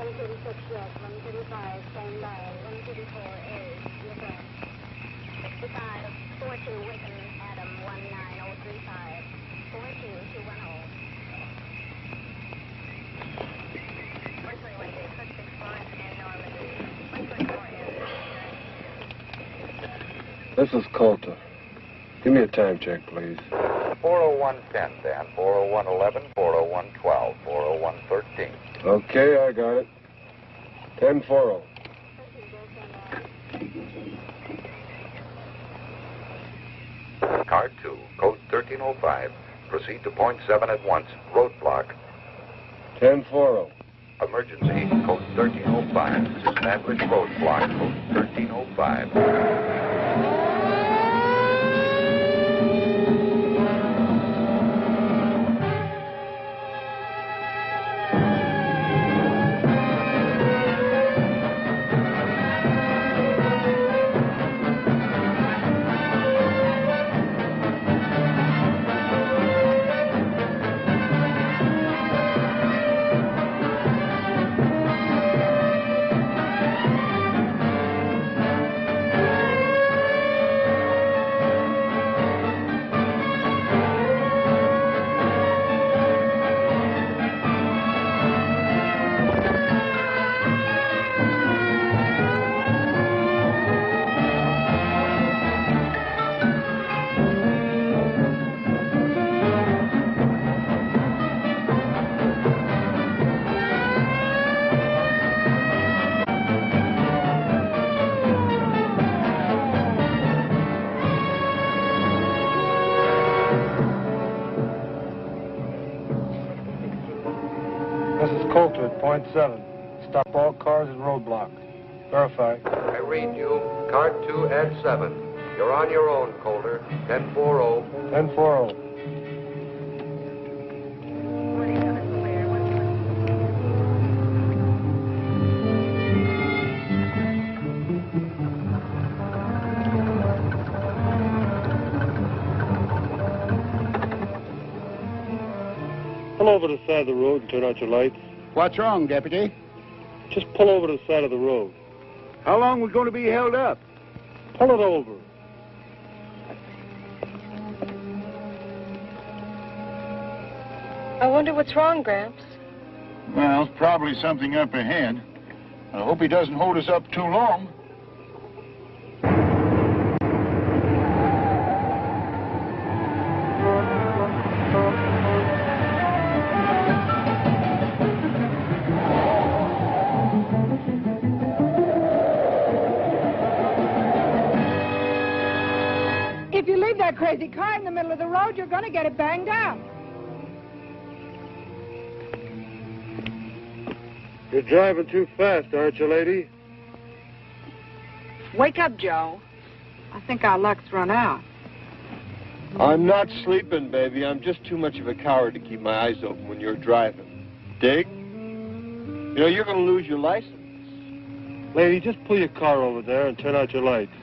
136, yes. 135, stand by. 134A, yes, sir. 65, 42, Winston, Adam, 19035. 42210. 121, J, 65, and Normandy. 124, This is Coulter. Give me a time check, please. 40110, Dan. 40111, 40112, 40113. Okay, I got it. 10-4. Car 2, code 1305. Proceed to point 7 at once. Roadblock. 10-4. Emergency, code 1305. Establish roadblock, code 1305. Coulter at point 7. Stop all cars at roadblock. Verify. I read you. Car 2 at 7. You're on your own, Coulter. 10-4. 10-4. Pull over to the side of the road and turn out your lights. What's wrong, Deputy? Just pull over to the side of the road. How long we going to be held up? Pull it over. I wonder what's wrong, Gramps. Well, probably something up ahead. I hope he doesn't hold us up too long. If you leave that crazy car in the middle of the road, you're going to get it banged out. You're driving too fast, aren't you, lady? Wake up, Joe. I think our luck's run out. I'm not sleeping, baby. I'm just too much of a coward to keep my eyes open when you're driving. Dig? You know, you're going to lose your license. Lady, just pull your car over there and turn out your lights.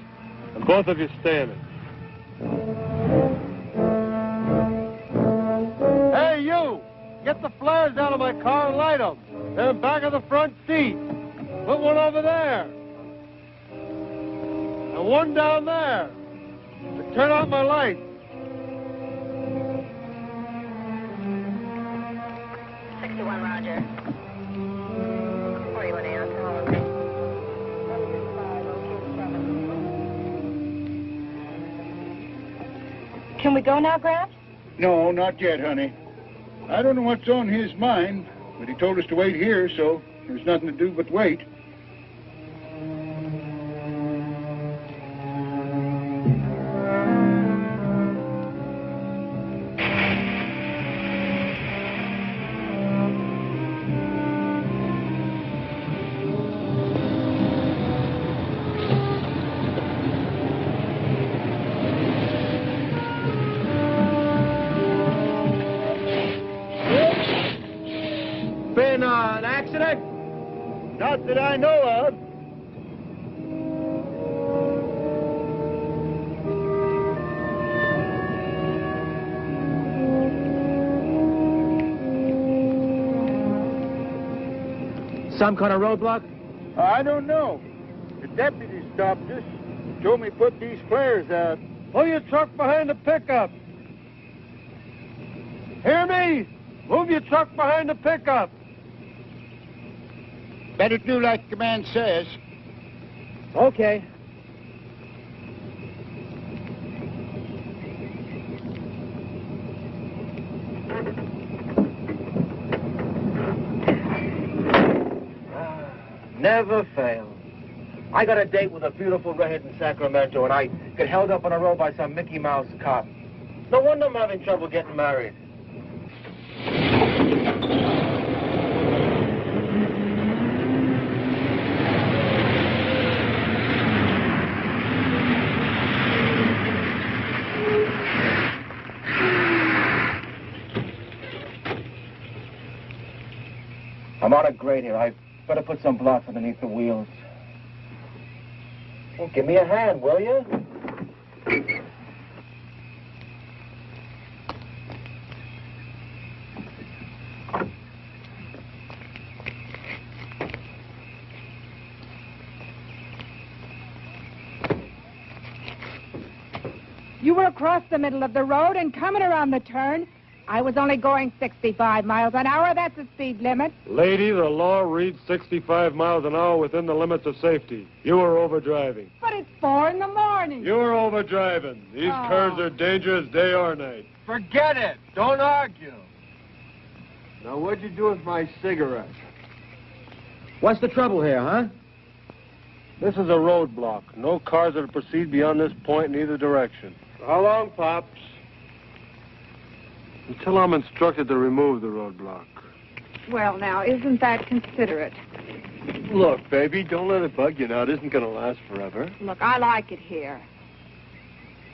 And both of you stay in it. Hey, you! Get the flares out of my car and light them. They're back of the front seat. Put one over there. And one down there. And turn out my lights. 61, Roger. 41 A.M. Can we go now, Gramps? No, not yet, honey. I don't know what's on his mind, but he told us to wait here, so there's nothing to do but wait. Been an accident? Not that I know of. Some kind of roadblock? I don't know. The deputy stopped us. Told me put these flares out. Pull your truck behind the pickup. Hear me? Move your truck behind the pickup. Better do like the man says. Okay. Never fail. I got a date with a beautiful redhead in Sacramento, and I get held up on a road by some Mickey Mouse cop. No wonder I'm having trouble getting married. I'm on a grade here. I better put some blocks underneath the wheels. Well, give me a hand, will you? You were across the middle of the road and coming around the turn. I was only going 65 miles an hour. That's the speed limit. Lady, the law reads 65 miles an hour within the limits of safety. You were overdriving. But it's 4 in the morning. You were overdriving. These curves are dangerous day or night. Forget it. Don't argue. Now, what'd you do with my cigarette? What's the trouble here, huh? This is a roadblock. No cars are to proceed beyond this point in either direction. How long, Pops? Until I'm instructed to remove the roadblock. Well, now, isn't that considerate? Look, baby, don't let it bug you now. It isn't going to last forever. Look, I like it here.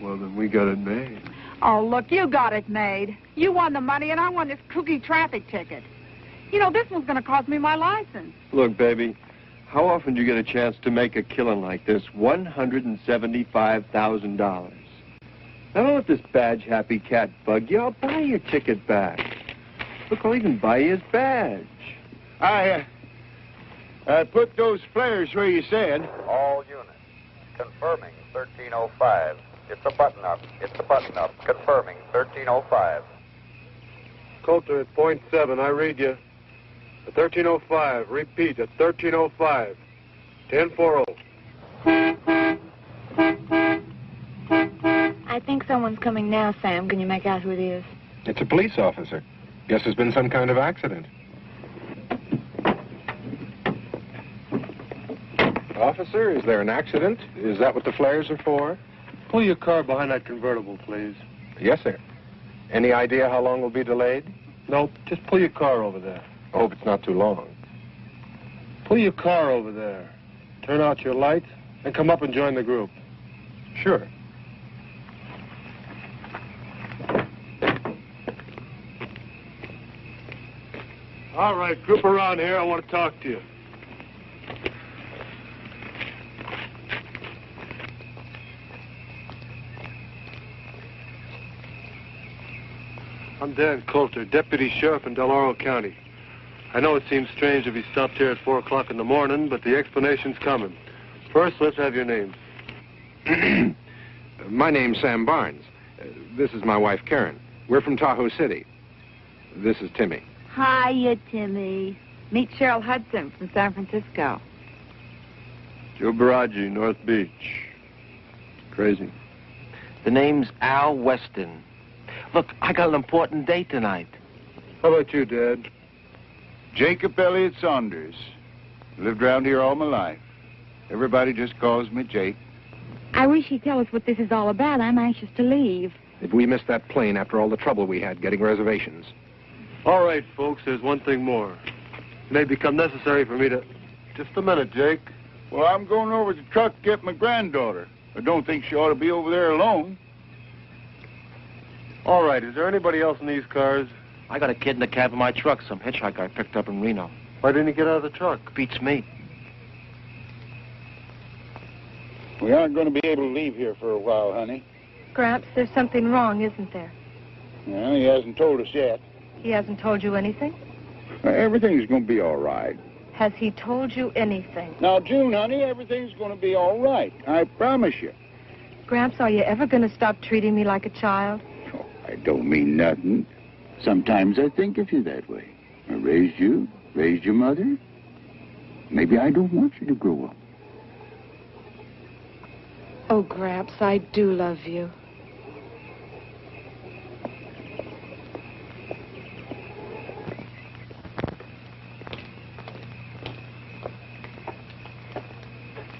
Well, then we got it made. Oh, look, you got it made. You won the money, and I won this kooky traffic ticket. You know, this one's going to cost me my license. Look, baby, how often do you get a chance to make a killing like this? $175,000. Now, don't let this badge-happy cat bug you. I'll buy your ticket back. Look, I'll even buy you his badge. I put those flares where you said. All units. Confirming 1305. It's a button-up. It's a button-up. Confirming 1305. Coulter at .7. I read you. At 1305. Repeat, at 1305. 1040. I think someone's coming now, Sam. Can you make out who it is? It's a police officer. Guess there's been some kind of accident. Officer, is there an accident? Is that what the flares are for? Pull your car behind that convertible, please. Yes, sir. Any idea how long we'll be delayed? Nope, just pull your car over there. I hope it's not too long. Pull your car over there. Turn out your lights and come up and join the group. Sure. All right, group around here. I want to talk to you. I'm Dan Coulter, Deputy Sheriff in Del Oro County. I know it seems strange if he stopped here at 4 o'clock in the morning, but the explanation's coming. First, let's have your names. My name's Sam Barnes. This is my wife, Karen. We're from Tahoe City. This is Timmy. Hiya, Timmy. Meet Cheryl Hudson from San Francisco. Joe Baraji, North Beach. Crazy. The name's Al Weston. Look, I got an important date tonight. How about you, Dad? Jacob Elliott Saunders. Lived around here all my life. Everybody just calls me Jake. I wish you'd tell us what this is all about. I'm anxious to leave. If we missed that plane after all the trouble we had getting reservations. All right, folks, there's one thing more. It may become necessary for me to... Just a minute, Jake. Well, I'm going over to the truck to get my granddaughter. I don't think she ought to be over there alone. All right, is there anybody else in these cars? I got a kid in the cab of my truck, some hitchhiker I picked up in Reno. Why didn't he get out of the truck? Beats me. We aren't going to be able to leave here for a while, honey. Gramps, there's something wrong, isn't there? Well, he hasn't told us yet. He hasn't told you anything? Everything's going to be all right. Has he told you anything? Now, June, honey, everything's going to be all right. I promise you. Gramps, are you ever going to stop treating me like a child? Oh, I don't mean nothing. Sometimes I think of you that way. I raised you, raised your mother. Maybe I don't want you to grow up. Oh, Gramps, I do love you.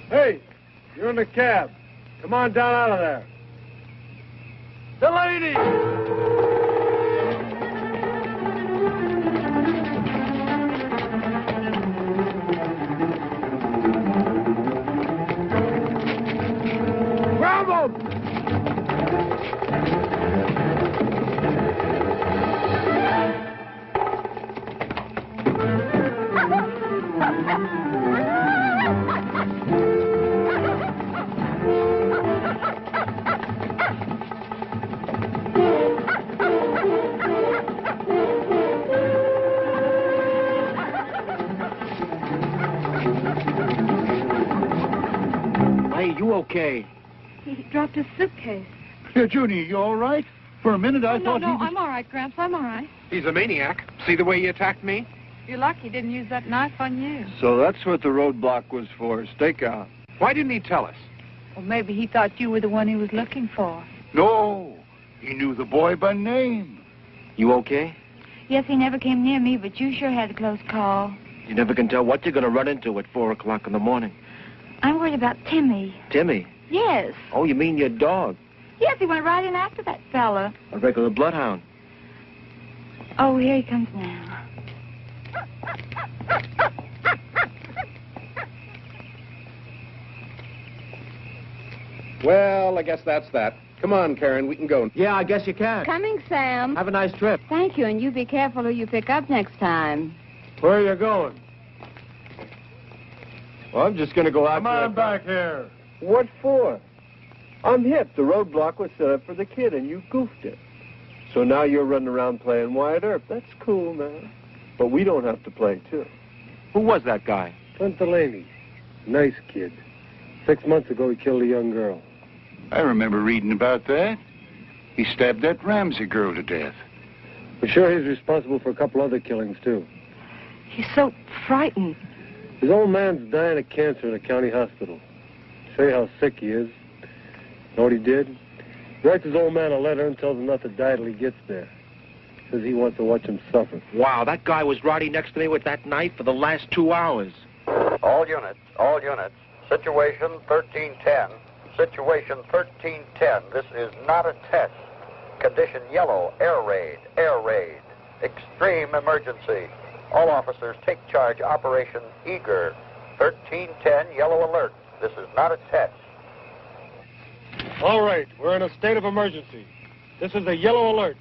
Hey, you're in the cab. Come on down out of there. The lady! Grab him! Hey, you okay? He dropped his suitcase. Yeah, Junie, you all right? For a minute, I thought he was... I'm all right, Gramps. I'm all right. He's a maniac. See the way he attacked me? You're lucky he didn't use that knife on you. So that's what the roadblock was for, stakeout. Why didn't he tell us? Well, maybe he thought you were the one he was looking for. No, he knew the boy by name. You okay? Yes, he never came near me, but you sure had a close call. You never can tell what you're going to run into at 4 o'clock in the morning. I'm worried about Timmy. Timmy? Yes. Oh, you mean your dog? Yes, he went right in after that fella. A regular bloodhound. Oh, here he comes now. Well, I guess that's that. Come on, Karen, we can go. Yeah, I guess you can. Coming, Sam. Have a nice trip. Thank you, and you be careful who you pick up next time. Where are you going? Well, I'm just going to go out. Come on back here. What for? I'm hip. The roadblock was set up for the kid, and you goofed it. So now you're running around playing Wyatt Earp. That's cool, man. But we don't have to play, too. Who was that guy? Clint Delaney. Nice kid. 6 months ago, he killed a young girl. I remember reading about that. He stabbed that Ramsey girl to death. But sure, he's responsible for a couple other killings, too. He's so frightened. His old man's dying of cancer in a county hospital. Show you how sick he is. Know what he did? He writes his old man a letter and tells him not to die till he gets there. Says he wants to watch him suffer. Wow, that guy was riding next to me with that knife for the last 2 hours. All units. Situation 1310. Situation 1310. This is not a test. Condition yellow. Air raid. Extreme emergency. All officers take charge. Operation Eager. 1310 yellow alert. This is not a test. All right, we're in a state of emergency. This is a yellow alert.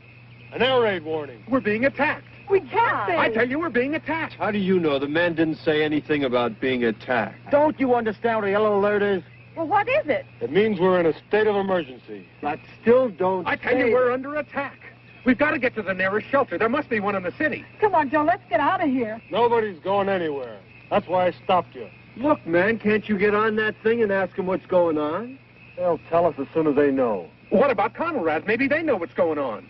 An air raid warning. We're being attacked. We can't I tell you, we're being attacked. How do you know? The man didn't say anything about being attacked. Don't you understand what a yellow alert is? Well, what is it? It means we're in a state of emergency. But still don't I tell you, we're under attack. We've got to get to the nearest shelter. There must be one in the city. Come on, Joe, let's get out of here. Nobody's going anywhere. That's why I stopped you. Look, man, can't you get on that thing and ask them what's going on? They'll tell us as soon as they know. What about Conrad? Maybe they know what's going on.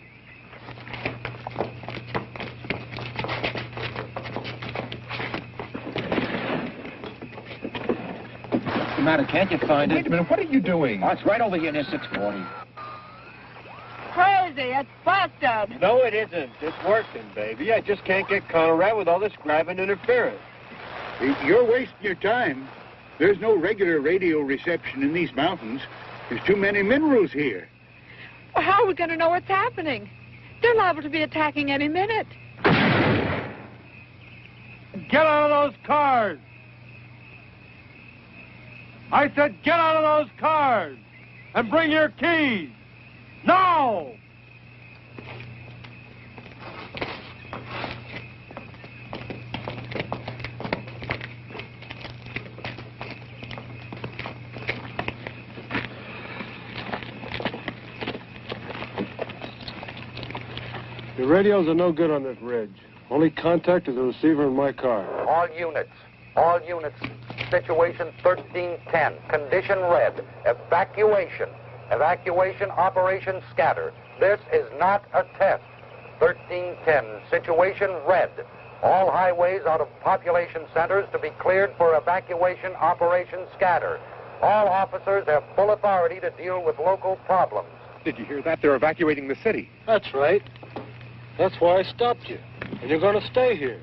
What's the matter? Can't you find it? Wait a minute, what are you doing? Oh, it's right over here near 640. Crazy, it's busted. No, it isn't. It's working, baby. I just can't get Conrad with all this grabbing interference. You're wasting your time. There's no regular radio reception in these mountains. There's too many minerals here. Well, how are we going to know what's happening? They're liable to be attacking any minute. Get out of those cars! I said get out of those cars! And bring your keys! Now! The radios are no good on this ridge. Only contact is the receiver in my car. All units. All units, situation 1310, condition red, evacuation. Evacuation operation scatter. This is not a test. 1310, situation red. All highways out of population centers to be cleared for evacuation operation scatter. All officers have full authority to deal with local problems. Did you hear that? They're evacuating the city. That's right. That's why I stopped you. And you're going to stay here.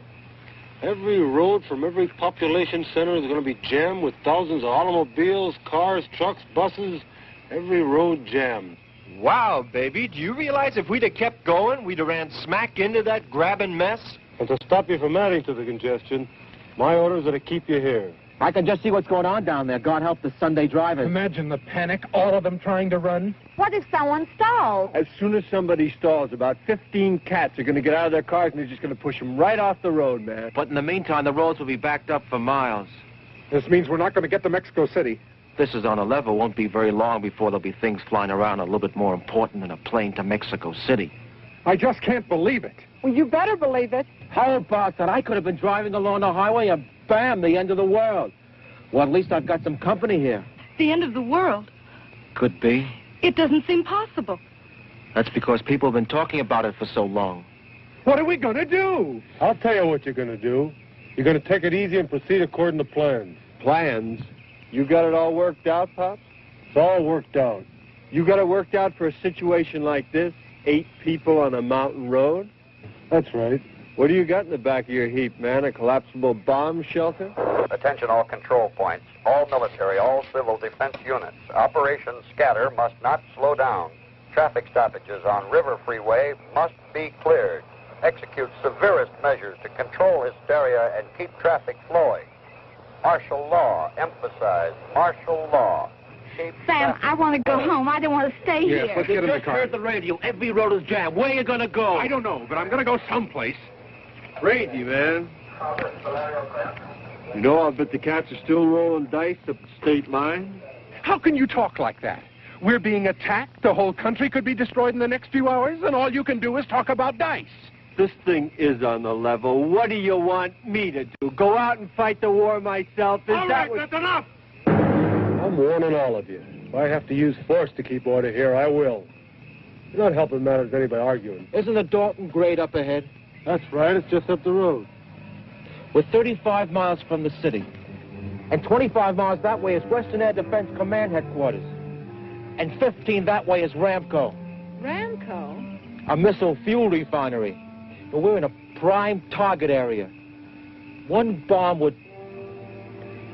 Every road from every population center is going to be jammed with thousands of automobiles, cars, trucks, buses. Every road jammed. Wow, baby, do you realize if we'd have kept going, we'd have ran smack into that grabbing mess? And to stop you from adding to the congestion, my orders are to keep you here. I can just see what's going on down there. God help the Sunday drivers. Imagine the panic, all of them trying to run. What if someone stalls? As soon as somebody stalls, about 15 cats are going to get out of their cars and they're just going to push them right off the road, man. But in the meantime, the roads will be backed up for miles. This means we're not going to get to Mexico City. This is on a level. Won't be very long before there'll be things flying around a little bit more important than a plane to Mexico City. I just can't believe it. Well, you better believe it. How about that? I could have been driving along the highway and bam, the end of the world. Well, at least I've got some company here. The end of the world? Could be. It doesn't seem possible. That's because people have been talking about it for so long. What are we going to do? I'll tell you what you're going to do. You're going to take it easy and proceed according to plans. Plans? You got it all worked out, Pops? It's all worked out. You got it worked out for a situation like this? 8 people on a mountain road? That's right. What do you got in the back of your heap, man? A collapsible bomb shelter? Attention all control points, all military, all civil defense units. Operation Scatter must not slow down. Traffic stoppages on River Freeway must be cleared. Execute severest measures to control hysteria and keep traffic flowing. Martial law, emphasize martial law. Keep Sam, I want to go home. I don't want to stay Yes, here. let's get in the car. Heard the radio. Every road is jammed. Where are you going to go? I don't know, but I'm going to go someplace. Crazy, man. You know, I'll bet the cats are still rolling dice up the state line. How can you talk like that? We're being attacked. The whole country could be destroyed in the next few hours, and all you can do is talk about dice. This thing is on the level. What do you want me to do? Go out and fight the war myself? All right, that's enough. I'm warning all of you. If I have to use force to keep order here, I will. You're not helping matters any by arguing. Isn't the Dalton grade up ahead? That's right. It's just up the road. We're 35 miles from the city. And 25 miles that way is Western Air Defense Command Headquarters. And 15 that way is Ramco. Ramco? A missile fuel refinery. But we're in a prime target area. One bomb would...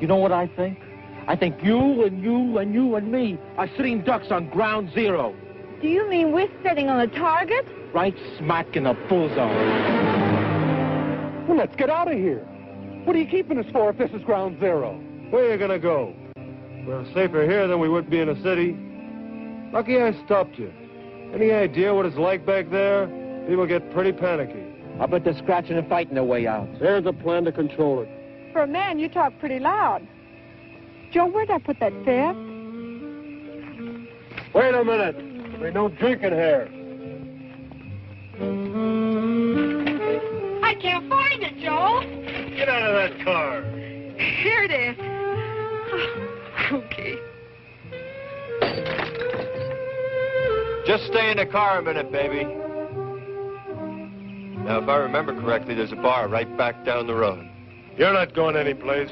You know what I think? I think you and you and you and me are sitting ducks on ground zero. Do you mean we're sitting on a target? Right smack in the bullseye. Well, let's get out of here. What are you keeping us for if this is ground zero? Where are you going to go? We're safer here than we would be in a city. Lucky I stopped you. Any idea what it's like back there? People get pretty panicky. I bet they're scratching and fighting their way out. There's a plan to control it. For a man, you talk pretty loud. Joe, where'd I put that fifth? Wait a minute. There's no drinking here. I can't find it, Joe. Get out of that car. Here it is. Oh, okay. Just stay in the car a minute, baby. Now, if I remember correctly, there's a bar right back down the road. You're not going anyplace.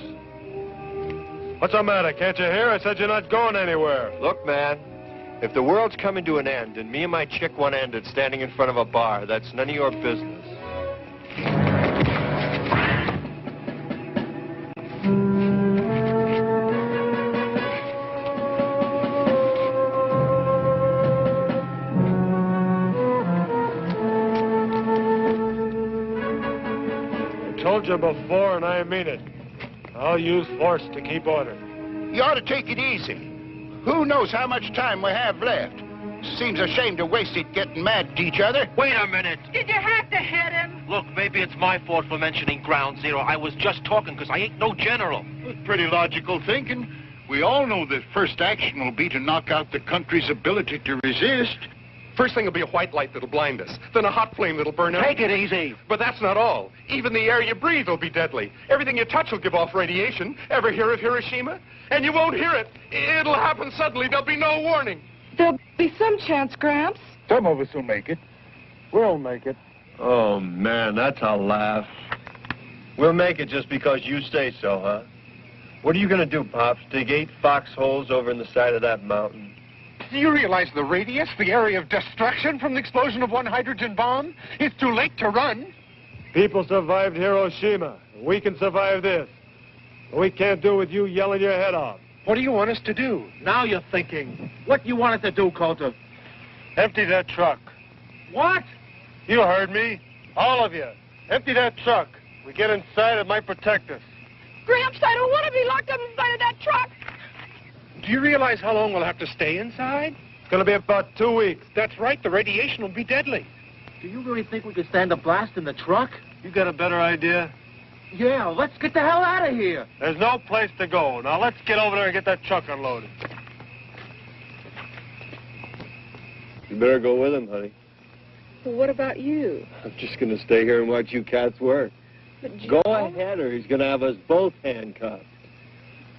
What's the matter? Can't you hear? I said you're not going anywhere. Look, man, if the world's coming to an end and me and my chick want to end it standing in front of a bar, that's none of your business. I told you before, and I mean it. I'll use force to keep order. You ought to take it easy. Who knows how much time we have left? Seems a shame to waste it getting mad at each other. Wait a minute. Did you have to hit him? Look, maybe it's my fault for mentioning ground zero. I was just talking because I ain't no general. Pretty logical thinking. We all know that first action will be to knock out the country's ability to resist. First thing will be a white light that'll blind us, then a hot flame that'll burn out. Take it easy. But that's not all. Even the air you breathe will be deadly. Everything you touch will give off radiation. Ever hear of Hiroshima? And you won't hear it. It'll happen suddenly. There'll be no warning. There'll be some chance, Gramps. Some of us will make it. We'll make it. Oh, man, that's a laugh. We'll make it just because you say so, huh? What are you going to do, Pops? Dig 8 foxholes over in the side of that mountain? Do you realize the radius, the area of destruction from the explosion of one hydrogen bomb? It's too late to run. People survived Hiroshima. We can survive this. We can't do it with you yelling your head off. What do you want us to do? Now you're thinking. What you want us to do, Coulter? Empty that truck. What? You heard me. All of you. Empty that truck. We get inside, it might protect us. Gramps, I don't want to be locked up inside of that truck. Do you realize how long we'll have to stay inside? It's going to be about 2 weeks. That's right. The radiation will be deadly. Do you really think we can stand a blast in the truck? You got a better idea? Yeah, let's get the hell out of here. There's no place to go. Now let's get over there and get that truck unloaded. You better go with him, honey. Well, what about you? I'm just going to stay here and watch you cats work. Go ahead, or he's going to have us both handcuffed.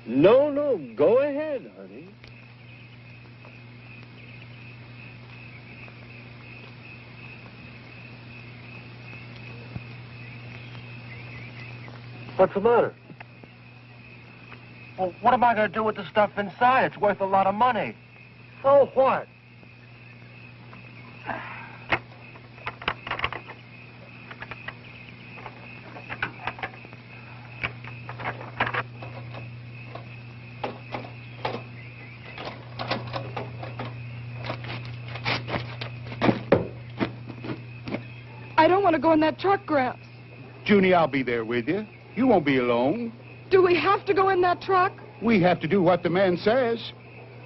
No, go ahead, honey. What's the matter? Well, what am I going to do with the stuff inside? It's worth a lot of money. So what? I don't want to go in that truck, Gramps. Junie, I'll be there with you. You won't be alone. Do we have to go in that truck? We have to do what the man says.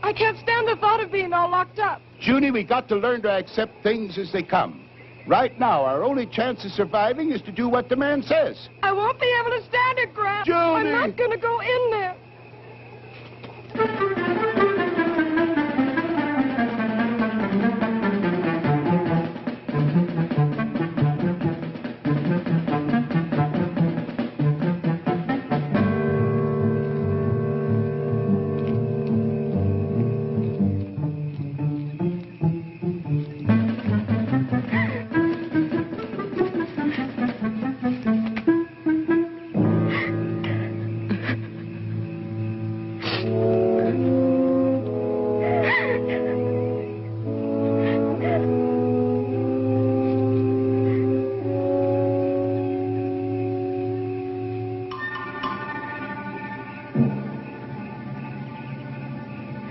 I can't stand the thought of being all locked up. Junie, we got to learn to accept things as they come. Right now, our only chance of surviving is to do what the man says. I won't be able to stand it, Gramps. Junie! I'm not going to go in there.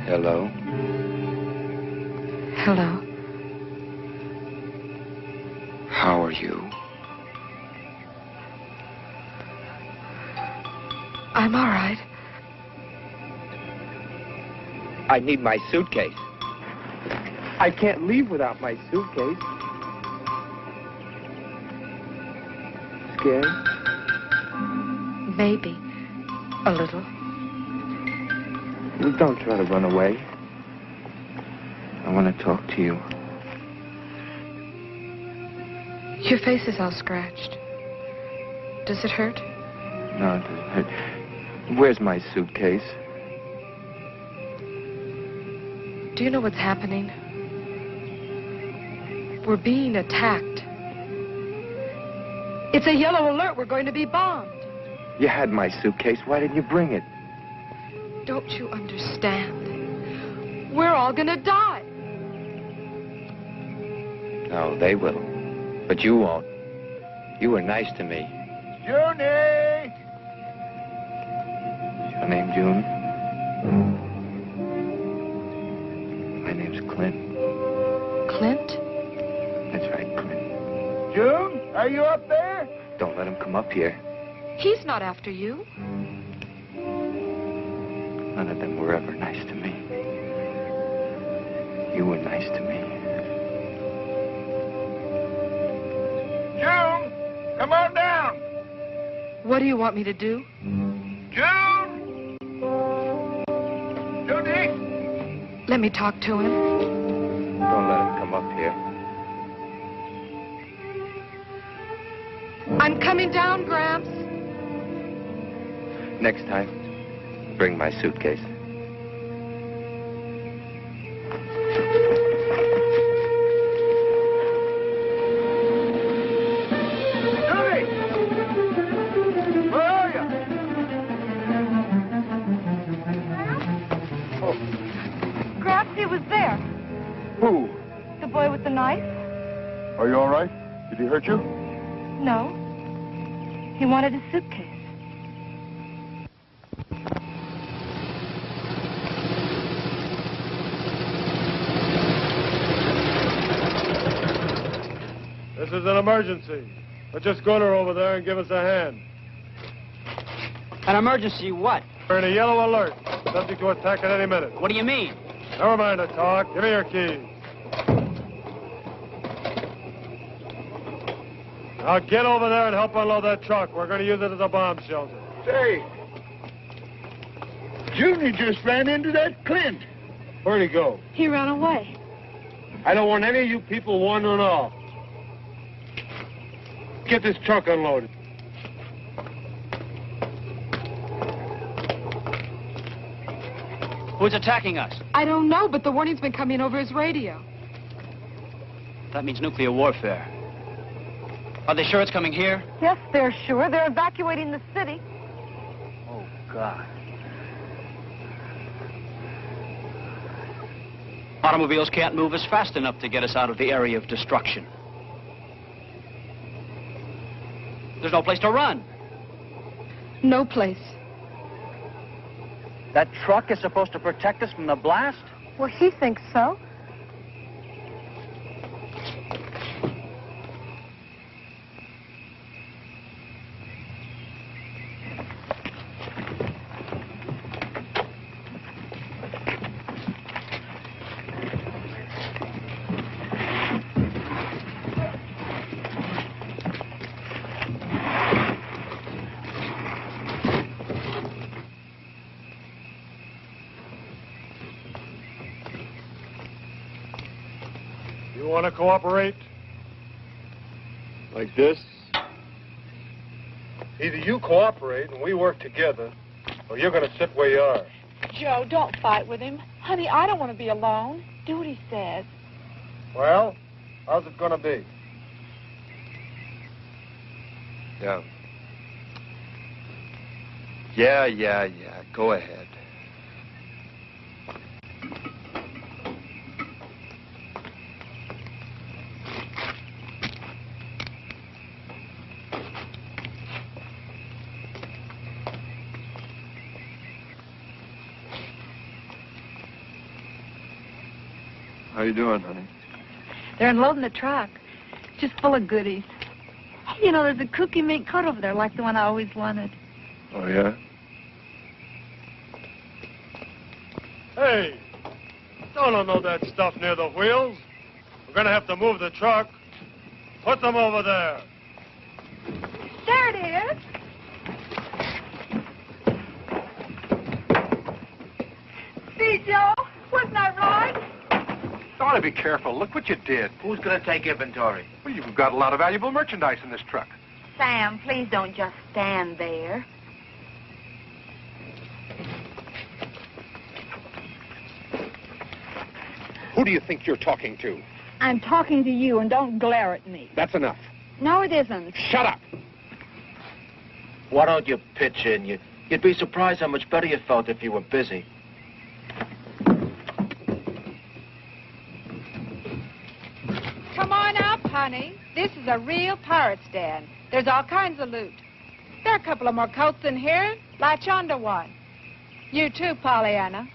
Hello? Hello. How are you? I'm all right. I need my suitcase. I can't leave without my suitcase. Scared? Maybe. A little. Well, don't try to run away. I want to talk to you. Your face is all scratched. Does it hurt? No, it doesn't hurt. Where's my suitcase? Do you know what's happening? We're being attacked. It's a yellow alert. We're going to be bombed. You had my suitcase. Why didn't you bring it? Don't you understand? We're all gonna die. No, they will. But you won't. You were nice to me. Junie! Is your name June? My name's Clint. Clint? That's right, Clint. June, are you up there? Don't let him come up here. He's not after you. None of them were ever nice to me. You were nice to me. June, come on down. What do you want me to do? June! Junie! Let me talk to him. Don't let him come come up here. I'm coming down, Gramps. Next time, bring my suitcase. Who? The boy with the knife? Are you all right? Did he hurt you? No. He wanted his suitcase. This is an emergency. Put your schooner over there and give us a hand. An emergency what? We're in a yellow alert. Subject to attack at any minute. What do you mean? Never mind the talk. Give me your keys. Now get over there and help unload that truck. We're going to use it as a bomb shelter. Say, Junior just ran into that Clint. Where'd he go? He ran away. I don't want any of you people wandering off. Get this truck unloaded. Who's attacking us? I don't know, but the warning's been coming over his radio. That means nuclear warfare. Are they sure it's coming here? Yes, they're sure. They're evacuating the city. Oh, God. Automobiles can't move us fast enough to get us out of the area of destruction. There's no place to run. No place. That truck is supposed to protect us from the blast? Well, he thinks so. You want to cooperate? Like this? Either you cooperate and we work together, or you're going to sit where you are. Joe, don't fight with him. Honey, I don't want to be alone. Do what he says. Well, how's it going to be? Yeah. Yeah. Go ahead. How you doing, honey? They're unloading the truck. Just full of goodies. You know, there's a cookie mink coat over there like the one I always wanted. Oh, yeah? Hey, don't unload that stuff near the wheels. We're going to have to move the truck. Put them over there. There it is. See, Joe? Wasn't I right? You ought to be careful. Look what you did. Who's going to take inventory? Well, you've got a lot of valuable merchandise in this truck. Sam, please don't just stand there. Who do you think you're talking to? I'm talking to you, and don't glare at me. That's enough. No, it isn't. Shut up. Why don't you pitch in? You'd be surprised how much better you felt if you were busy. Come on up, honey. This is a real pirate's den. There's all kinds of loot. There are a couple of more coats in here. Latch onto one. You too, Pollyanna.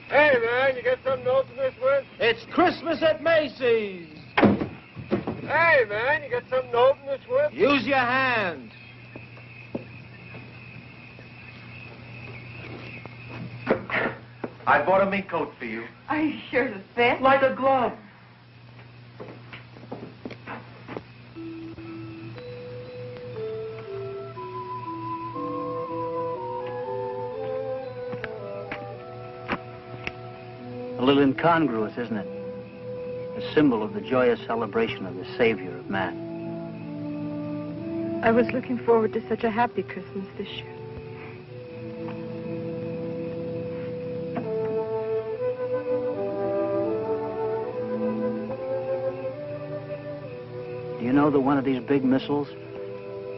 Hey, man, you got something to open this with? It's Christmas at Macy's. Hey, man, you got something to open this with? Use your hand. I bought a mink coat for you. Are you sure to fit? Like a glove. little incongruous, isn't it? A symbol of the joyous celebration of the Savior of man. I was looking forward to such a happy Christmas this year. Do you know that one of these big missiles,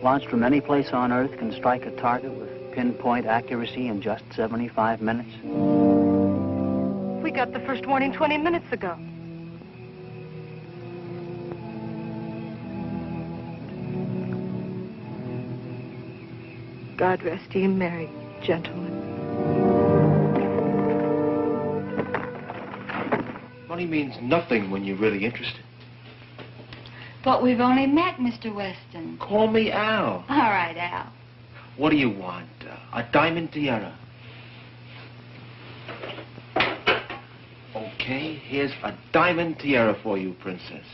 launched from any place on Earth, can strike a target with pinpoint accuracy in just 75 minutes? We got the first warning 20 minutes ago. God rest ye merry, gentlemen. Money means nothing when you're really interested. But we've only met, Mr. Weston. Call me Al. All right, Al. What do you want? A diamond tiara. Okay, here's a diamond tiara for you, Princess.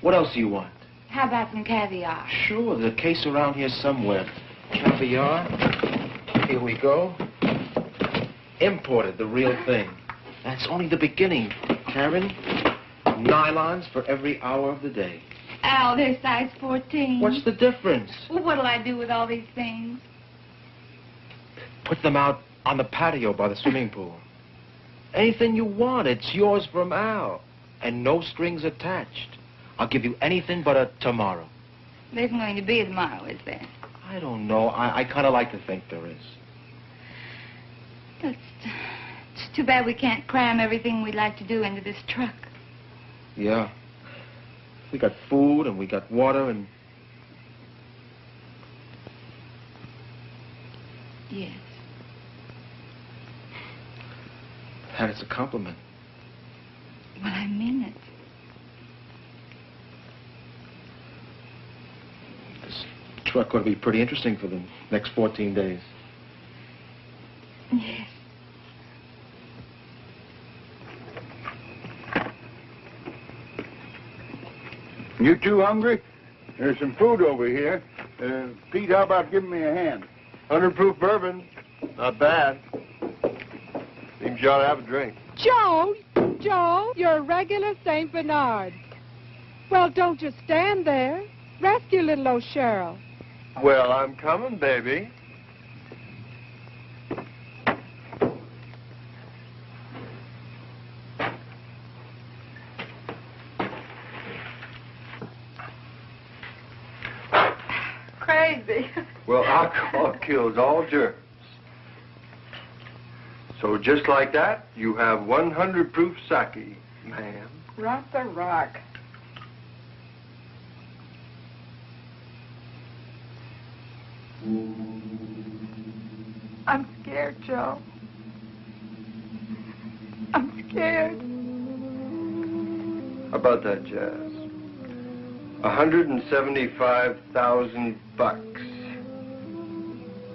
What else do you want? How about some caviar? Sure, there's a case around here somewhere. Caviar. Here we go. Imported, the real thing. That's only the beginning, Karen. Nylons for every hour of the day. Al, they're size 14. What's the difference? Well, what'll I do with all these things? Put them out on the patio by the swimming pool. Anything you want, it's yours from Al. And no strings attached. I'll give you anything but a tomorrow. There isn't going to be a tomorrow, is there? I don't know. I kind of like to think there is. It's too bad we can't cram everything we'd like to do into this truck. Yeah. We got food and we got water and... Yes. And it's a compliment. Well, I mean it. This truck ought to be pretty interesting for the next 14 days. Yes. You two hungry? There's some food over here. Pete, how about giving me a hand? 100 proof bourbon. Not bad. Seems you ought to have a drink. Joe, you're a regular St. Bernard. Well, don't just stand there. Rescue little old Cheryl. Well, I'm coming, baby. Crazy. Well, alcohol kills all germs. So just like that, you have 100 proof sake, ma'am. Rock the rock. I'm scared, Joe. I'm scared. How about that, Jazz? 175,000 bucks.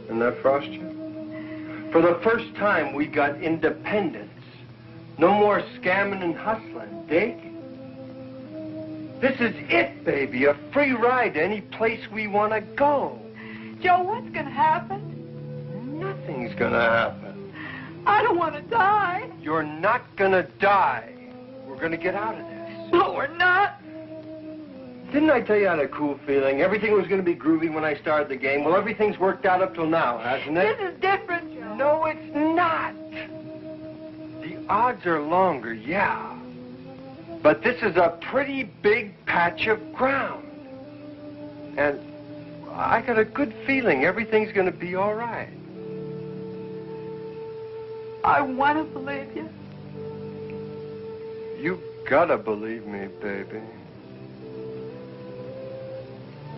Isn't that frost you? For the first time, we got independence. No more scamming and hustling, dig? This is it, baby. A free ride to any place we want to go. Joe, what's going to happen? Nothing's going to happen. I don't want to die. You're not going to die. We're going to get out of this. No, we're not. Didn't I tell you I had a cool feeling? Everything was going to be groovy when I started the game. Well, everything's worked out up till now, hasn't it? This is different, Joe. No, it's not. The odds are longer, yeah. But this is a pretty big patch of ground. And I got a good feeling everything's going to be all right. I want to believe you. You gotta believe me, baby.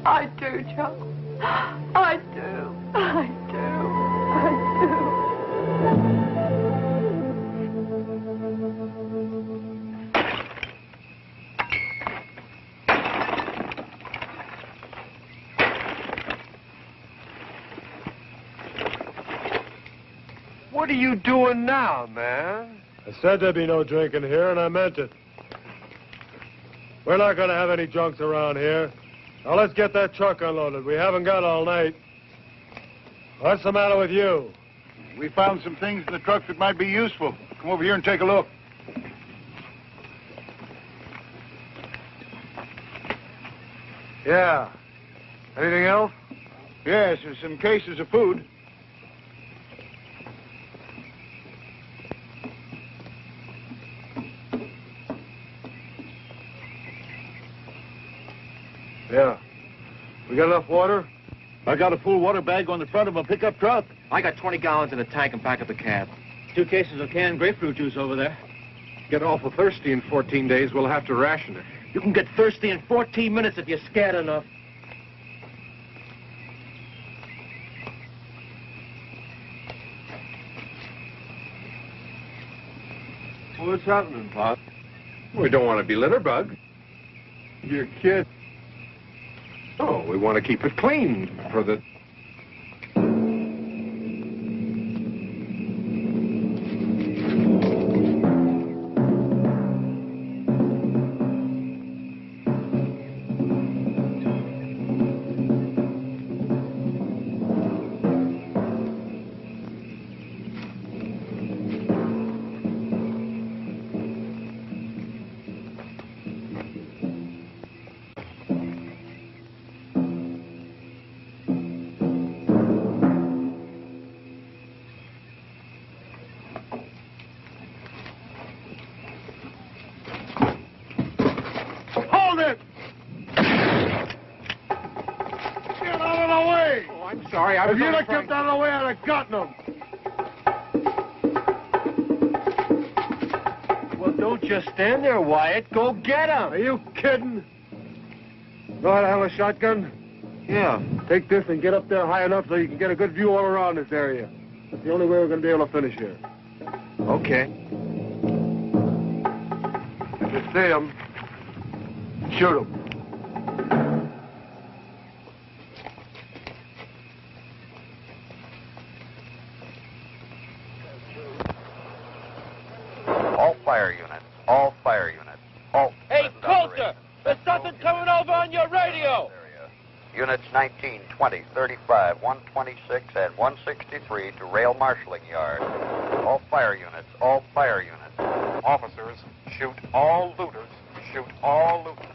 I do, Joe. I do. I do. I do. What are you doing now, man? I said there'd be no drinking here, and I meant it. We're not going to have any junks around here. Now, let's get that truck unloaded. We haven't got all night. What's the matter with you? We found some things in the truck that might be useful. Come over here and take a look. Yeah. Anything else? Yes, there's some cases of food. Yeah. We got enough water? I got a full water bag on the front of a pickup truck. I got 20 gallons in a tank and back of the cab. 2 cases of canned grapefruit juice over there. Get awful thirsty in 14 days, we'll have to ration it. You can get thirsty in 14 minutes if you're scared enough. What's happening, Pop? We don't want to be litter bug. Your kid. Oh, we want to keep it clean for the... Sorry, I was If you'd have trying... kept out of the way, I'd have gotten them. Well, don't just stand there, Wyatt. Go get them. Are you kidding? Know how to handle a shotgun? Yeah. Take this and get up there high enough so you can get a good view all around this area. That's the only way we're going to be able to finish here. Okay. If you see them, shoot them. All fire units. All fire units. Halt. Hey, Coulter! There's something coming over on your radio! Units 19, 20, 35, 126, and 163 to rail marshalling yard. All fire units. All fire units. Officers, shoot all looters. Shoot all looters.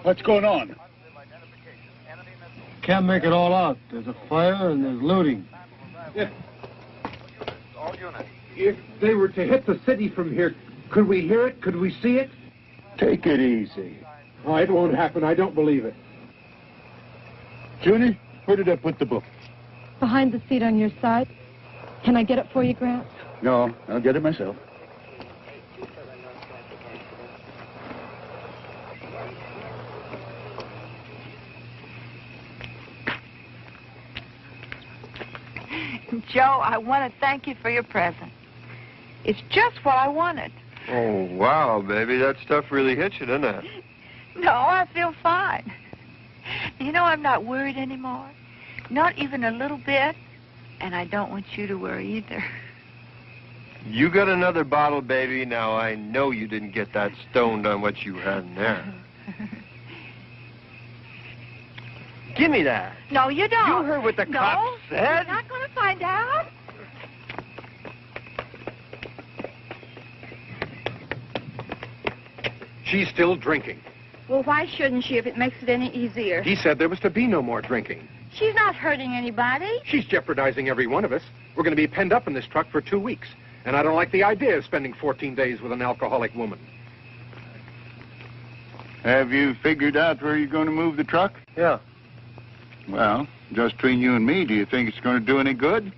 What's going on? Can't make it all out. There's a fire and there's looting. All units. If they were to hit the city from here, could we hear it? Could we see it? Take it easy. Oh, it won't happen. I don't believe it. Judy, where did I put the book? Behind the seat on your side. Can I get it for you, Grant? No, I'll get it myself. Joe, I want to thank you for your present. It's just what I wanted. Oh, wow, baby. That stuff really hits you, doesn't it? No, I feel fine. You know, I'm not worried anymore. Not even a little bit. And I don't want you to worry either. You got another bottle, baby. Now, I know you didn't get that stoned on what you had in there. Give me that. No, you don't. You heard what the cop said? You're not going to find out. She's still drinking. Well, why shouldn't she if it makes it any easier? He said there was to be no more drinking. She's not hurting anybody. She's jeopardizing every one of us. We're going to be penned up in this truck for 2 weeks. And I don't like the idea of spending 14 days with an alcoholic woman. Have you figured out where you're going to move the truck? Yeah. Well, just between you and me, do you think it's going to do any good?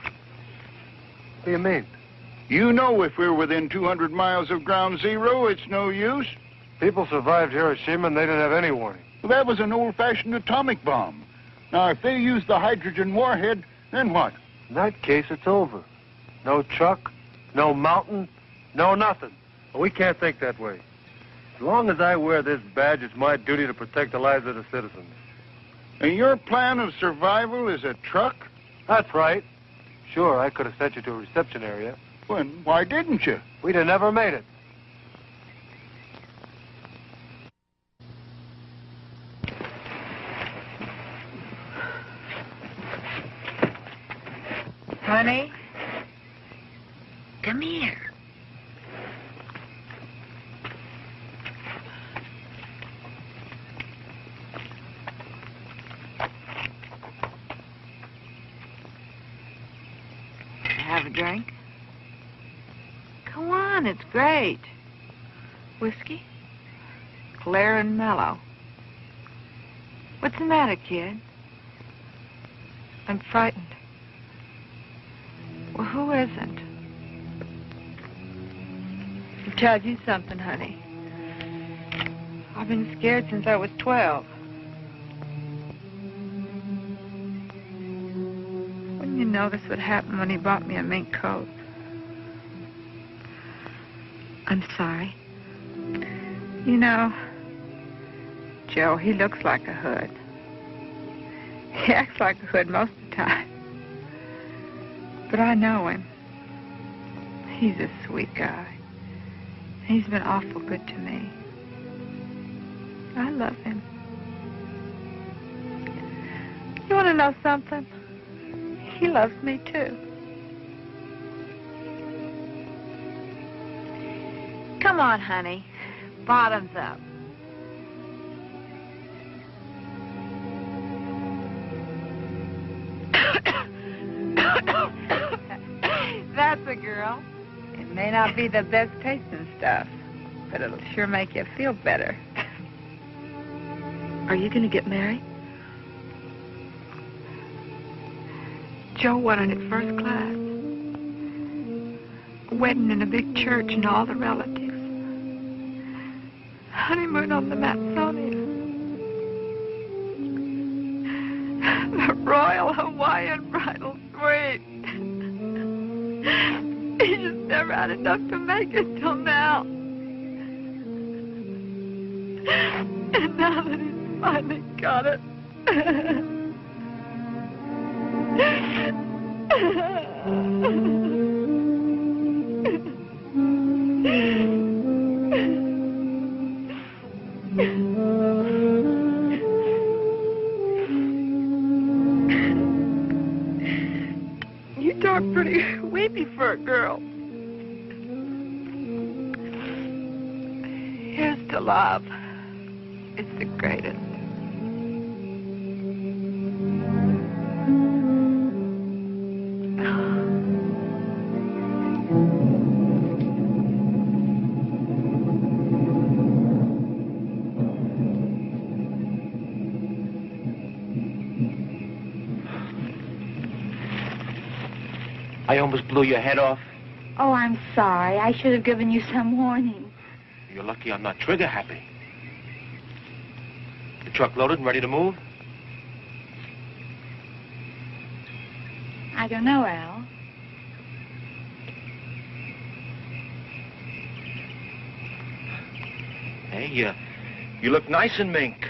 What do you mean? You know if we're within 200 miles of ground zero, it's no use. People survived Hiroshima and they didn't have any warning. Well, that was an old-fashioned atomic bomb. Now, if they use the hydrogen warhead, then what? In that case, it's over. No truck, no mountain, no nothing. But we can't think that way. As long as I wear this badge, it's my duty to protect the lives of the citizens. And your plan of survival is a truck? That's right. Sure, I could have sent you to a reception area. Well, why didn't you? We'd have never made it. Honey, come here. drink. Go on, it's great. Whiskey? Clear and mellow. What's the matter, kid? I'm frightened. Well, who isn't? I'll tell you something, honey. I've been scared since I was 12. Wouldn't you notice what happened when he bought me a mink coat? I'm sorry. You know, Joe, he looks like a hood. He acts like a hood most of the time. But I know him. He's a sweet guy. He's been awful good to me. I love him. You want to know something? He loves me, too. Come on, honey. Bottoms up. That's a girl. It may not be the best tasting stuff, but it'll sure make you feel better. Are you going to get married? Joe wanted it first class. A wedding in a big church and all the relatives. Honeymoon on the Matsonia. The Royal Hawaiian Bridal Suite. He just never had enough to make it till now. And now that he's finally got it. You talk pretty weepy for a girl. Here's to love. It's the greatest. I almost blew your head off. Oh, I'm sorry. I should have given you some warning. You're lucky I'm not trigger happy. The truck loaded and ready to move? I don't know, Al. Hey, you look nice in mink.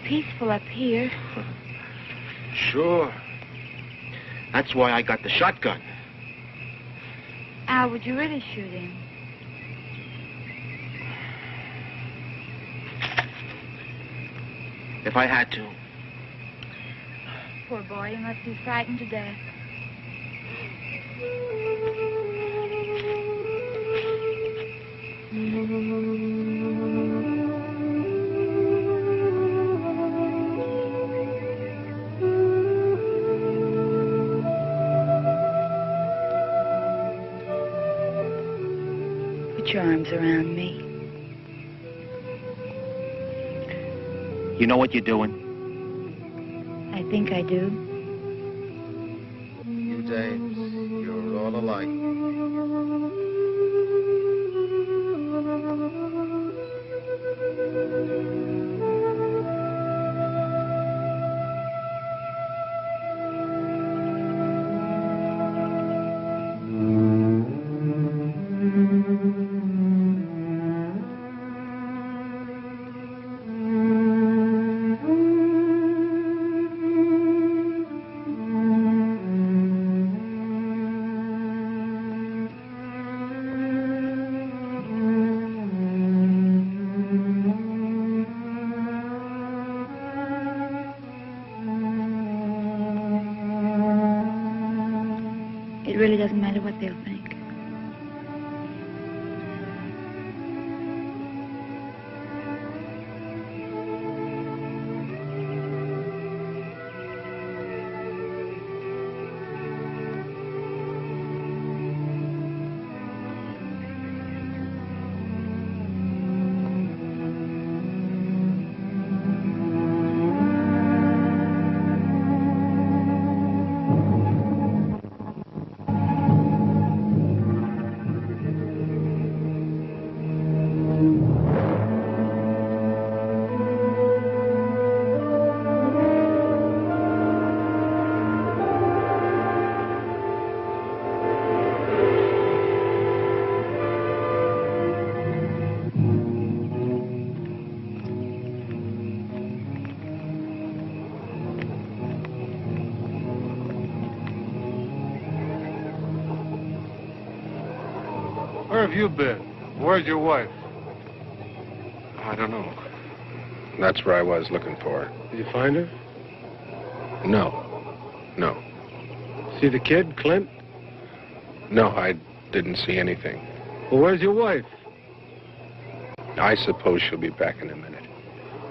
Peaceful up here. Sure. That's why I got the shotgun. Al, would you really shoot him? If I had to. Poor boy, he must be frightened to death. Put your arms around me. You know what you're doing? I think I do. You dames, you're all alike. It really doesn't matter what they'll think. Where have you been? Where's your wife? I don't know. That's where I was looking for her. Did you find her? No. No. See the kid, Clint? No, I didn't see anything. Well, where's your wife? I suppose she'll be back in a minute.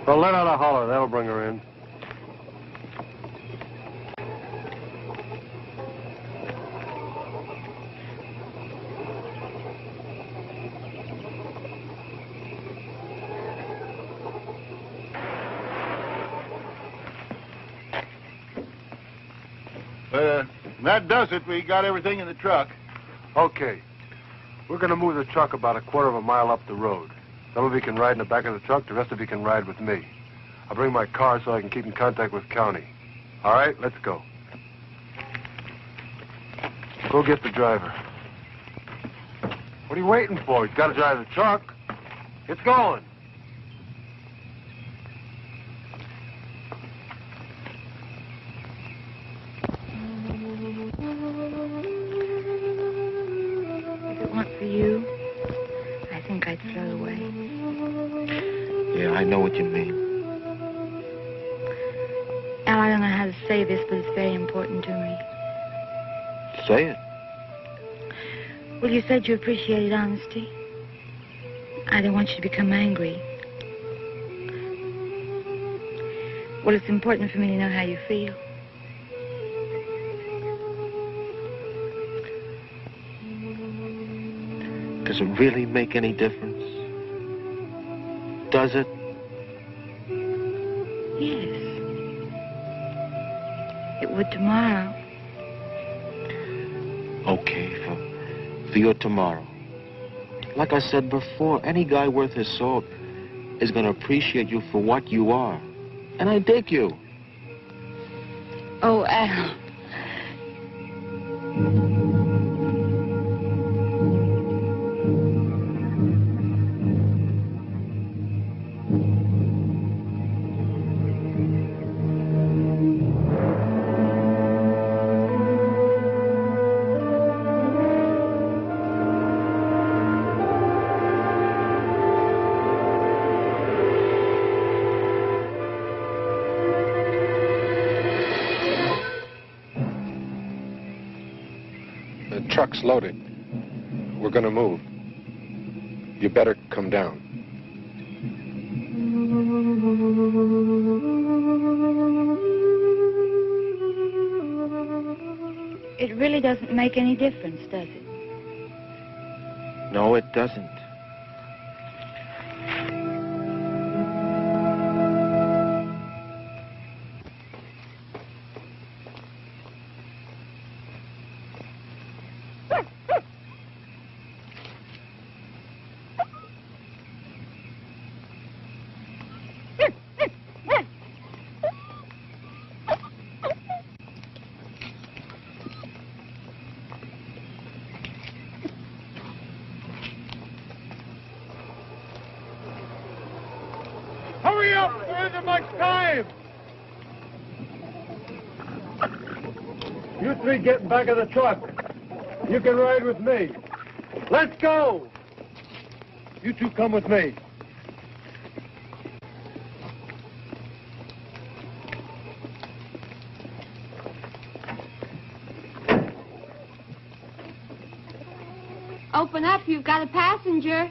Well, let out a holler. That'll bring her in. That does it. We got everything in the truck. Okay. We're going to move the truck about a quarter of a mile up the road. Some of you can ride in the back of the truck. The rest of you can ride with me. I'll bring my car so I can keep in contact with county. All right, let's go. Go get the driver. What are you waiting for? He's got to drive the truck. It's going. If it weren't for you, I think I'd float away. Yeah, I know what you mean. Al, I don't know how to say this, but it's very important to me. Say it. Well, you said you appreciated honesty. I don't want you to become angry. Well, it's important for me to know how you feel. Does it really make any difference? Does it? Yes. It would tomorrow. Okay, for your tomorrow. Like I said before, any guy worth his salt is going to appreciate you for what you are. And I dig you. Oh, Al. The truck's loaded. We're going to move. You better come down. It really doesn't make any difference, does it? No, it doesn't. Hurry up! There isn't much time! You three get in back of the truck. You can ride with me. Let's go! You two come with me. Open up, you've got a passenger.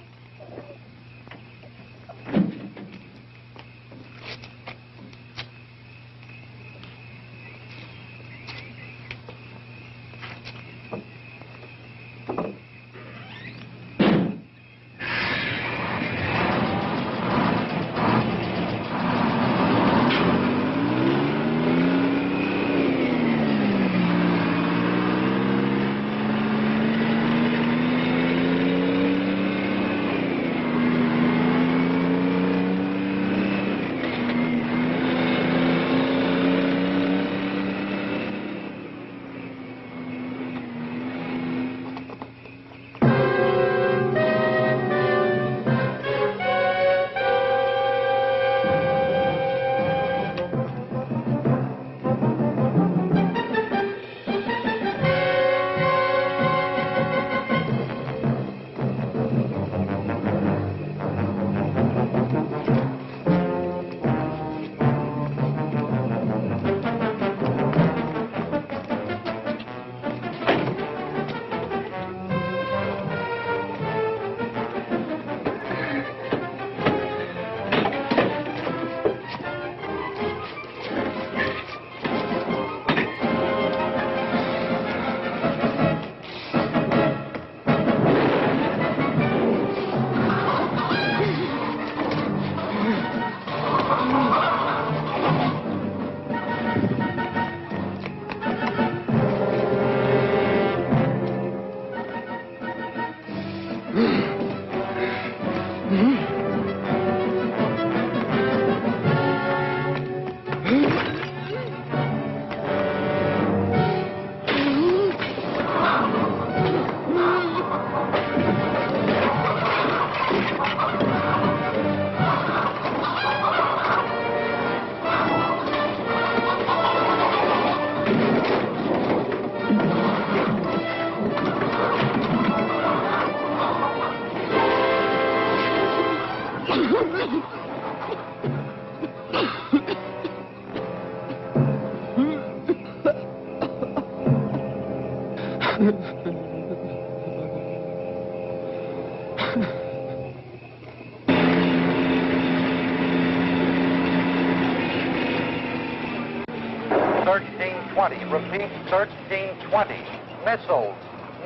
Repeat, 1320. Missiles.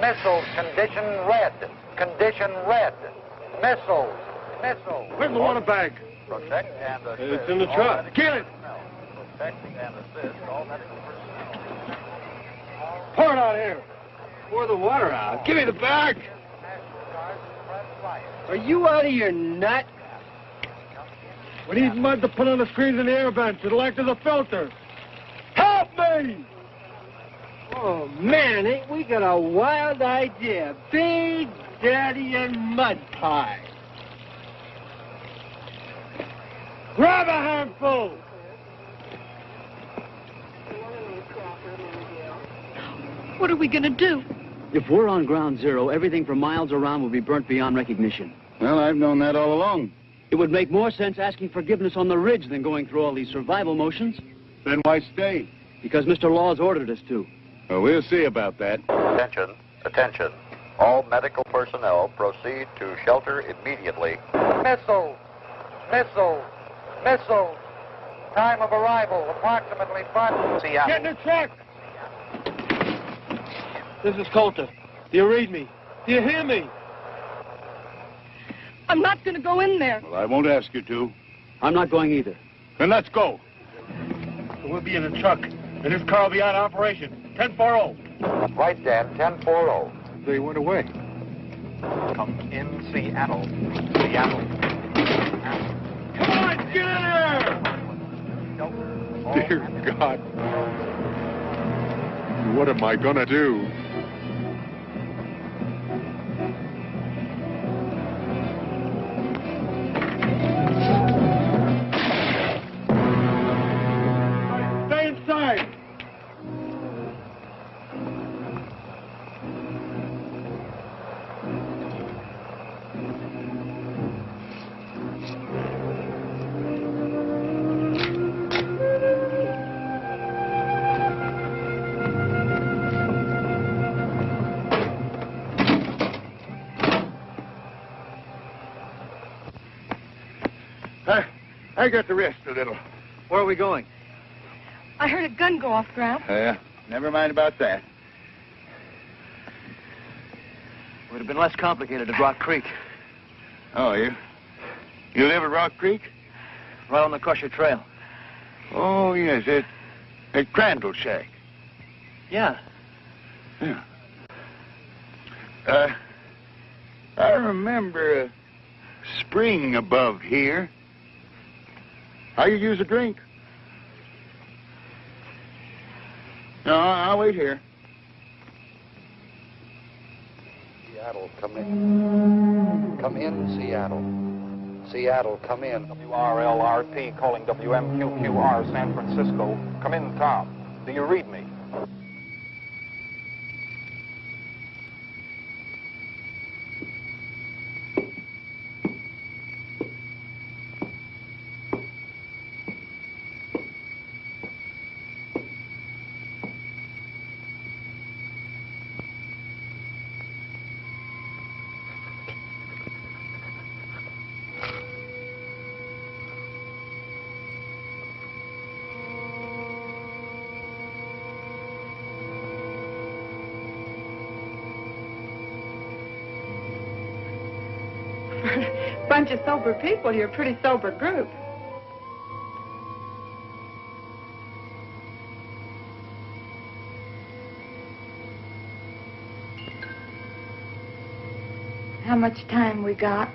Missiles. Condition red. Condition red. Missiles. Missiles. Where's the water bag? Protect and assist. It's in the truck. Get it! Protect and assist all medical personnel. Pour it out here. Pour the water out. Give me the bag. Are you out of your nut? We need mud to put on the screens in the air vents. It'll act as a filter. Help me! Oh, man, ain't we got a wild idea. Big Daddy and mud pie. Grab a handful! What are we going to do? If we're on ground zero, everything for miles around will be burnt beyond recognition. Well, I've known that all along. It would make more sense asking forgiveness on the ridge than going through all these survival motions. Then why stay? Because Mr. Law's ordered us to. Well, we'll see about that. Attention. Attention. All medical personnel proceed to shelter immediately. Missiles. Missiles. Missiles. Time of arrival, approximately 5... Get in the truck! This is Coulter. Do you read me? Do you hear me? I'm not going to go in there. Well, I won't ask you to. I'm not going either. Then let's go. We'll be in the truck, and this car will be out of operation. 10-4-0. Right, Dan, 10-4-0. They went away. Come in, Seattle. Seattle. Come on, get in there! Dear God. What am I gonna do? Stay inside! I got to rest a little. Where are we going? I heard a gun go off, Gramp. Never mind about that. Would have been less complicated at Rock Creek. Oh, you live at Rock Creek? Right on the Crusher Trail. Oh, yes, at Crandall Shack. Yeah. Yeah. I remember a spring above here. How you use a drink? No, I'll wait here. Seattle, come in. Come in, Seattle. Seattle, come in. WRLRP calling WMQQR San Francisco. Come in, Tom. Do you read me? Bunch of sober people, you're a pretty sober group. How much time we got?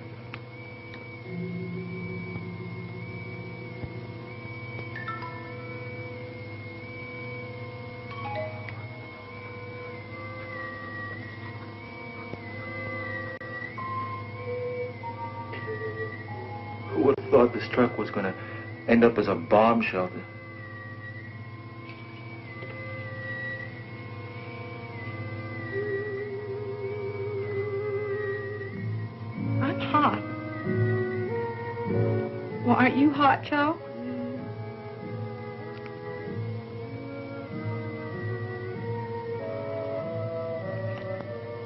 Who would have thought this truck was going to end up as a bomb shelter? I'm hot. Well, aren't you hot, Joe?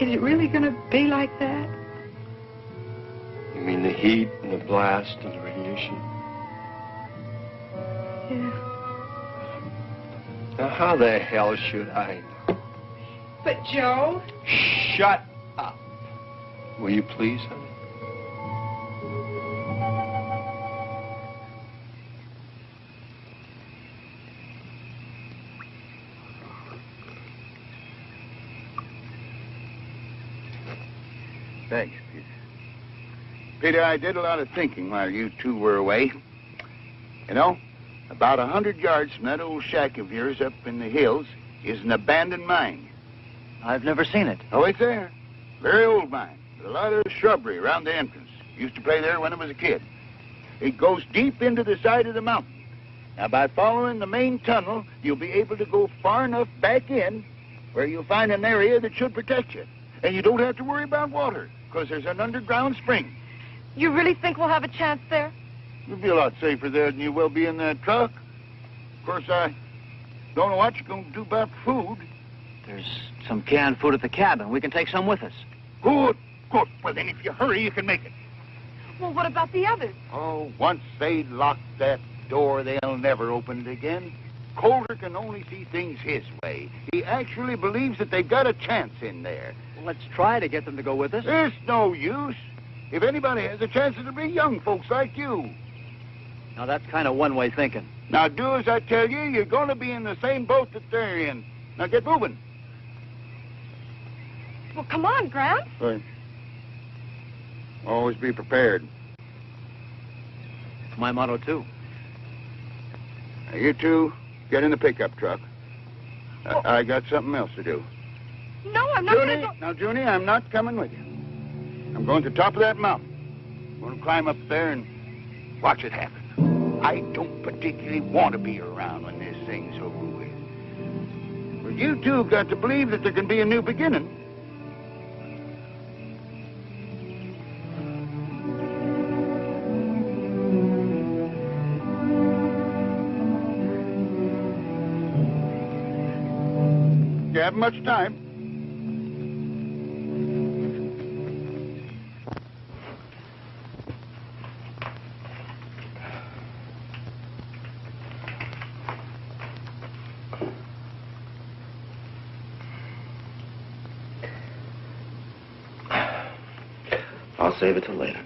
Is it really going to be like that? You mean the heat and the blast and the radiation? Yeah. Now, how the hell should I know? But, Joe... Shut up. Will you please, honey? Thanks, Peter. Peter, I did a lot of thinking while you two were away. You know, about 100 yards from that old shack of yours up in the hills is an abandoned mine. I've never seen it. Oh, it's there. Very old mine. With a lot of shrubbery around the entrance. Used to play there when I was a kid. It goes deep into the side of the mountain. Now, by following the main tunnel, you'll be able to go far enough back in where you'll find an area that should protect you. And you don't have to worry about water, because there's an underground spring. You really think we'll have a chance there? You'll be a lot safer there than you will be in that truck. Of course, I don't know what you're going to do about food. There's some canned food at the cabin. We can take some with us. Good, good. Well, then, if you hurry, you can make it. Well, what about the others? Oh, once they lock that door, they'll never open it again. Coulter can only see things his way. He actually believes that they've got a chance in there. Well, let's try to get them to go with us. There's no use. If anybody has a chance, it'll be young folks like you. Now, that's kind of one-way thinking. Now, do as I tell you. You're going to be in the same boat that they're in. Now, get moving. Well, come on, Grant. Right. Always be prepared. It's my motto, too. Now, you two, get in the pickup truck. I got something else to do. No, I'm not going to go... Now, Junie, I'm not coming with you. I'm going to the top of that mountain. I'm going to climb up there and watch it happen. I don't particularly want to be around when this thing's over with. But you two have got to believe that there can be a new beginning. You haven't much time. I'll save it till later.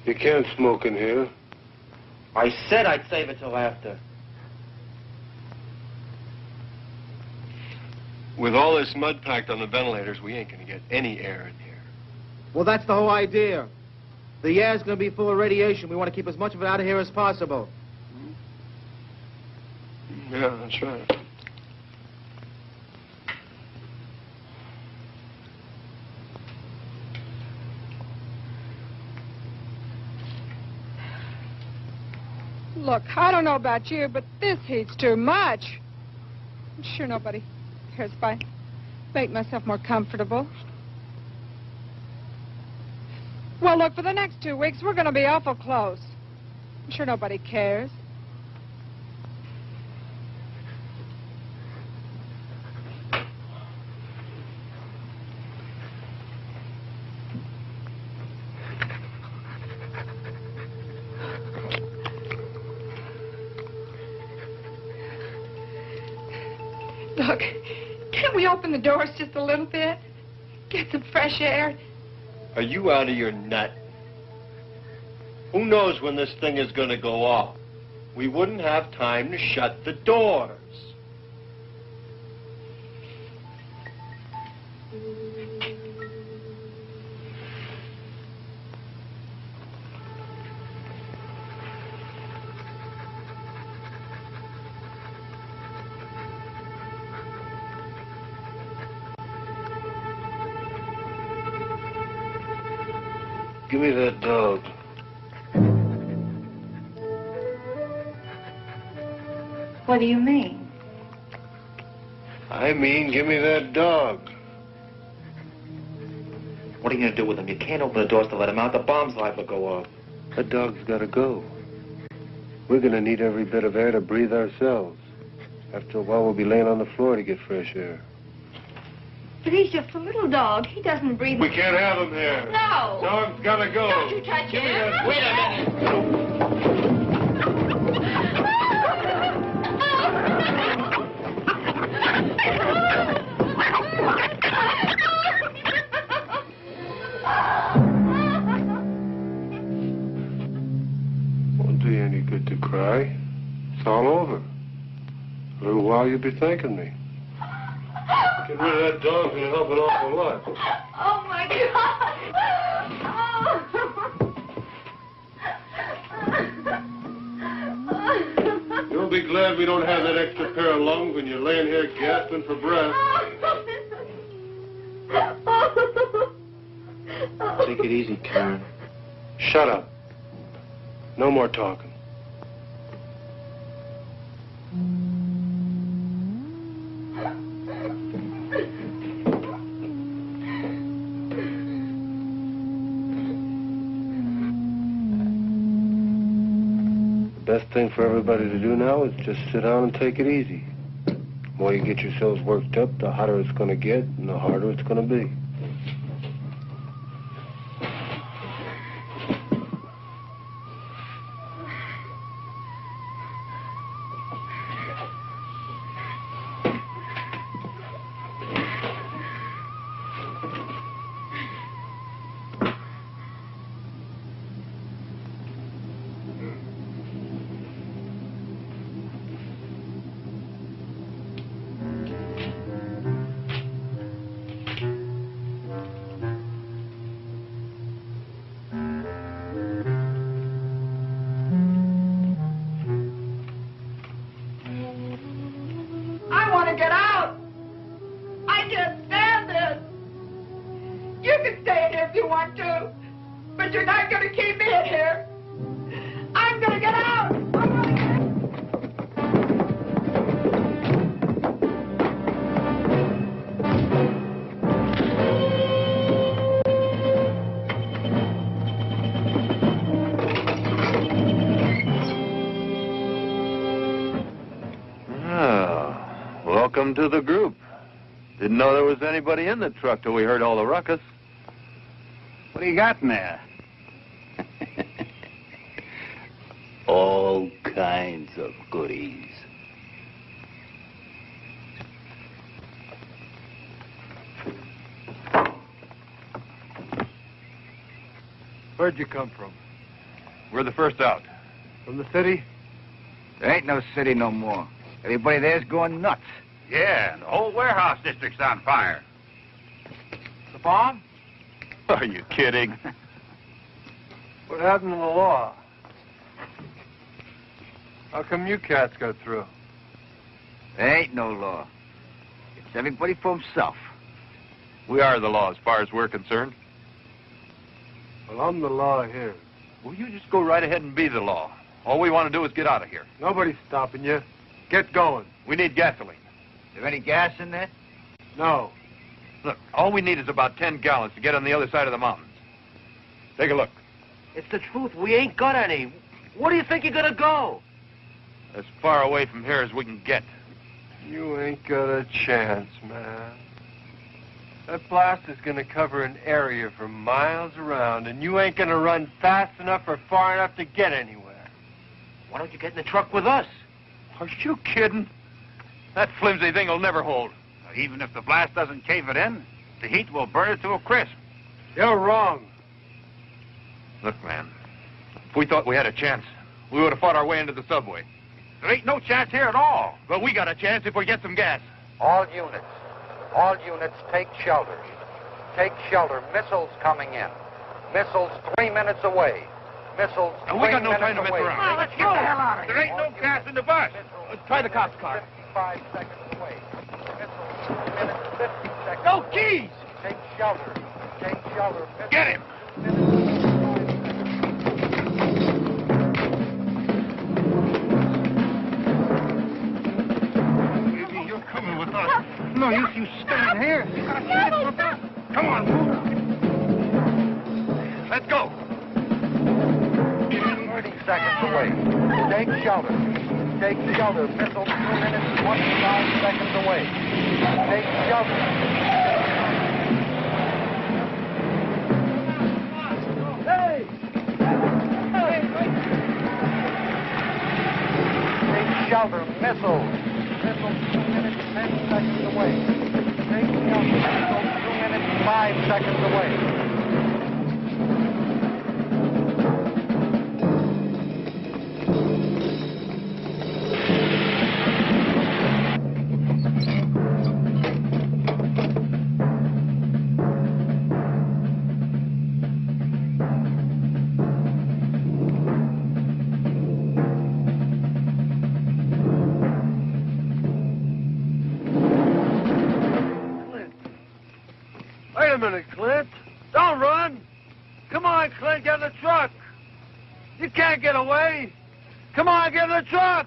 You can't smoke in here. I said I'd save it till after. With all this mud packed on the ventilators, we ain't going to get any air in here. Well, that's the whole idea. The air's going to be full of radiation. We want to keep as much of it out of here as possible. Yeah, that's right. Look, I don't know about you, but this heat's too much. I'm sure nobody cares if I make myself more comfortable. Well, look, for the next 2 weeks, we're going to be awful close. I'm sure nobody cares. Look, can't we open the doors just a little bit? Get some fresh air? Are you out of your nut? Who knows when this thing is going to go off? We wouldn't have time to shut the doors. Give me that dog. What do you mean? I mean, give me that dog. What are you going to do with him? You can't open the doors to let him out. The bomb's liable to go off. That dog's got to go. We're going to need every bit of air to breathe ourselves. After a while, we'll be laying on the floor to get fresh air. But he's just a little dog. He doesn't breathe. We can't have him here. No. Dog's gotta go. Don't you touch Give me him. that. Wait a minute. Won't do you any good to cry. It's all over. A little while you'll be thanking me. Get rid of that dog's gonna help an awful lot. Oh, my God. You'll be glad we don't have that extra pair of lungs when you're laying here gasping for breath. Take it easy, Karen. Shut up. No more talking. The best thing for everybody to do now is just sit down and take it easy. The more you get yourselves worked up, the hotter it's going to get and the harder it's going to be. I want to get out. I can't stand this. You can stay in here if you want to, but you're not going to keep me in here. I'm going to get out. Welcome to the group. Didn't know there was anybody in the truck till we heard all the ruckus. What do you got in there? All kinds of goodies. Where'd you come from? We're the first out. From the city? There ain't no city no more. Everybody there's going nuts. Yeah, the whole warehouse district's on fire. The bomb? Are you kidding? What happened to the law? How come you cats got through? There ain't no law. It's everybody for himself. We are the law as far as we're concerned. Well, I'm the law here. Well, you just go right ahead and be the law. All we want to do is get out of here. Nobody's stopping you. Get going. We need gasoline. Is there any gas in there? No. Look, all we need is about 10 gallons to get on the other side of the mountains. Take a look. It's the truth. We ain't got any. Where do you think you're gonna go? As far away from here as we can get. You ain't got a chance, man. That blast is gonna cover an area for miles around, and you ain't gonna run fast enough or far enough to get anywhere. Why don't you get in the truck with us? Are you kidding? That flimsy thing will never hold. Even if the blast doesn't cave it in, the heat will burn it to a crisp. You're wrong. Look, man, if we thought we had a chance, we would have fought our way into the subway. There ain't no chance here at all. But we got a chance if we get some gas. All units, take shelter. Take shelter. Missiles coming in. Missiles 3 minutes away. Missiles 3 And we got no minutes time to mess away. around. Let's get the hell out of here. There ain't no gas in the bus. Let's try the cops' car. 55 seconds away. Missiles 2 minutes, 50 seconds No away. keys! Take shelter. Take shelter. Missiles Get him! Baby, you're coming with us. No use you staying here. You gotta stand with us. Come on, move. Let's go. 30 seconds away. Take shelter. Take shelter. Missiles 2 minutes, 25 seconds away. Take shelter. Missile. Missile 2 minutes, 10 seconds away. Taking up missile 2 minutes, 5 seconds away. Wait a minute, Clint. Don't run. Come on, Clint, get in the truck. You can't get away. Come on, get in the truck.